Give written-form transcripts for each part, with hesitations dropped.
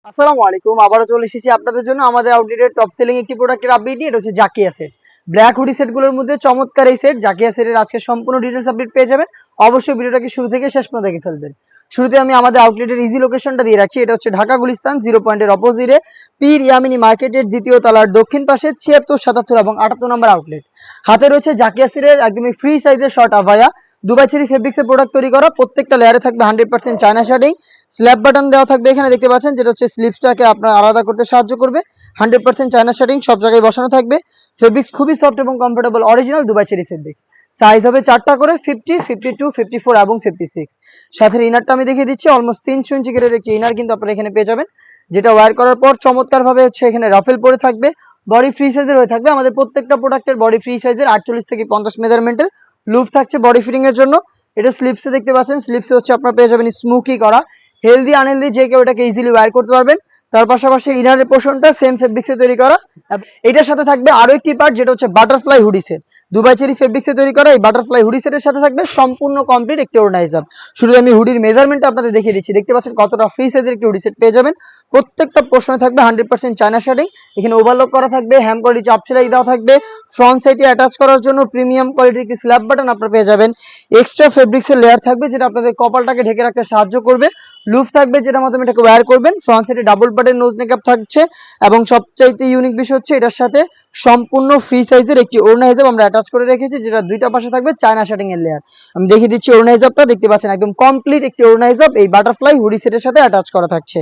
আসসালামু আলাইকুম। আবারও চলে এসেছি আপনাদের জন্য আমাদের আউটলেটের টপ সেলিং একটি প্রোডাক্টের আপডেট নিয়ে। এটা হচ্ছে জাকিয়া সেট। ব্ল্যাক হুডি সেটগুলোর মধ্যে চমৎকার এই সেট জাকিয়া সেটের আজকে সম্পূর্ণ ডিটেইলস আপডেট পেয়ে যাবেন। অবশ্যই ভিডিওটাকে শুরু থেকে শেষ পর্যন্ত দেখে ফেলবেন। শুরুতে আমি আমাদের আউটলেটের ইজি লোকেশনটা দিয়ে রাখছি। এটা হচ্ছে ঢাকা গুলিস্তান 0 পয়েন্টের অপোজিটে পীর ইয়ামিনী মার্কেটের দ্বিতীয় তলার দক্ষিণ পাশে 76, 77 এবং 78 নম্বর আউটলেট। হাতে রয়েছে জাকিয়া সেটের একদমই ফ্রি সাইজের শর্ট আভায়া। দুবাই চেরি ফেব্রিক্সের প্রোডাক্ট তৈরি করা, প্রত্যেকটা লেয়ারে থাকবে 100% চায়না শাড়ি। স্ল্যাব বাটন দেওয়া থাকবে এখানে দেখতে পাচ্ছেন, যেটা হচ্ছে স্লিপসটাকে আপনার আলাদা করতে সাহায্য করবে। 100% চায়না শাড়িং সব জায়গায় বসানো থাকবে। ফেব্রিক্স খুবই সফট এবং comfortable, original Dubai cherry fabrics. Size হবে 4টা করে, 50, 52, 54 এবং 56। সাথে ইনারটা আমি দেখিয়ে দিচ্ছি। অলমোস্ট 300 ইঞ্চি গ্রেডের একটি ইনার কিন্তু আপনারা এখানে পেয়ে যাবেন, যেটা ওয়্যার করার পর চমৎকার ভাবে হচ্ছে এখানে রাফেল পরে থাকবে। বডি ফ্রি সাইজের হয়ে থাকবে। আমাদের প্রত্যেকটা প্রোডাক্টের বডি ফ্রি সাইজের 48 থেকে 50 মেজারমেন্টের লুপ থাকছে বডি ফিটিং এর জন্য। এটা স্লিপসে দেখতে পাচ্ছেন, স্লিপসে হচ্ছে আপনারা পেয়ে যাবেন স্মোকি করা। হেলদি আনহেলদি যে কেউ এটাকে ইজিলি ওয়্যার করতে পারবেন। তার পাশাপাশি ইনারের পোর্শনটা সেম ফেব্রিক্সে তৈরি করা। এটার সাথে থাকবে আরো একটি পার্ট, যেটা হচ্ছে butterfly hoodie set. Dubai cherry ফেব্রিক্সে তৈরি করা এই বাটারফ্লাই হুডি সেটের সাথে থাকবে সম্পূর্ণ কমপ্লিট একটি ওড়নাইজার। শুধু আমি হুডির মেজারমেন্টটা আপনাদের দেখিয়ে দিচ্ছি। দেখতে পাচ্ছেন কতটা ফ্রি সাইজের একটি হুডি সেট পেয়ে যাবেন। প্রত্যেকটা পোর্শনে থাকবে 100% চায়না শাড়ি। এখানে ওভারলক করা থাকবে, হ্যাম কোয়ালিটি চাপ সেলাই দেওয়া থাকবে। ফ্রন্ট সাইডে অ্যাটাচ করার জন্য প্রিমিয়াম কোয়ালিটির একটি স্ল্যাব বাটন আপনারা পেয়ে যাবেন। এক্সট্রা ফেব্রিক্সের লেয়ার থাকবে, যেটা আপনাদের কপালটাকে ঢেকে রাখতে সাহায্য করবে। লুফ থাকবে, যেটার মাধ্যমে এটাকে ওয়্যার করবেন। ফ্রন্ট সাইডে ডাবল পার্টের নোজ মেকআপ থাকছে এবং সবচাইতে ইউনিক বিষয় হচ্ছে এটার সাথে সম্পূর্ণ ফ্রি সাইজের একটি ওড়না হিজাব আমরা অ্যাটাচ করে রেখেছি, যেটা দুইটা পাশে থাকবে চায়না শাটিং এর লেয়ার। আমি দেখিয়ে দিচ্ছি ওড়না হিজাবটা। দেখতে পাচ্ছেন একদম কমপ্লিট একটি ওড়না হিজাব এই বাটারফ্লাই হুডি সেটের সাথে অ্যাটাচ করা থাকছে।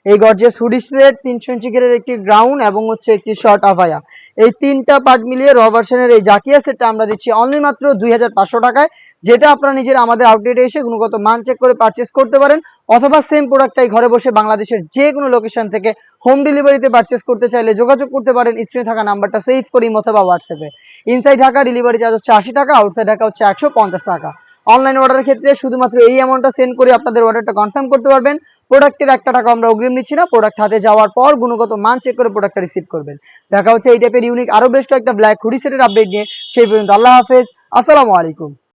এই গর্জিয়াস হুডি সেট 300 ইঞ্চি গ্রেডের একটি গ্রাউন্ড এবং হচ্ছে একটি শর্ট আভায়া, এই তিনটা পার্ট মিলিয়ে র ভার্সনের এই জাকিয়া সেটটা আমরা দিচ্ছি অনলি মাত্র 2500 টাকায়, যেটা আপনারা নিজের আমাদের আউটলেটে এসে গুণগত মান চেক করে পারচেস করতে পারেন। অথবা সেম প্রোডাক্টটাই ঘরে বসে বাংলাদেশের যে কোনো লোকেশন থেকে হোম ডেলিভারিতে পারচেস করতে চাইলে যোগাযোগ করতে পারেন স্ক্রিনে থাকা নাম্বারটা সেভ করি অথবা হোয়াটসঅ্যাপে। ইনসাইড ঢাকা ডেলিভারি চার্জ হচ্ছে 80 টাকা, আউটসাইড ঢাকা হচ্ছে 150 টাকা। অনলাইন অর্ডারের ক্ষেত্রে শুধুমাত্র এই অ্যামাউন্টটা সেন্ড করে আপনাদের অর্ডারটা কনফার্ম করতে পারবেন। প্রোডাক্টের 1 টাকা আমরা অগ্রিম নিচ্ছি না। প্রোডাক্ট হাতে যাওয়ার পর গুণগত মান চেক করে প্রোডাক্টটা রিসিভ করবেন। দেখা হচ্ছে এই টাইপের ইউনিক আরো বেশ কয়েকটা ব্ল্যাক হুডি সেটের আপডেট নিয়ে। সেই পর্যন্ত আল্লাহ হাফেজ, আসসালামু আলাইকুম।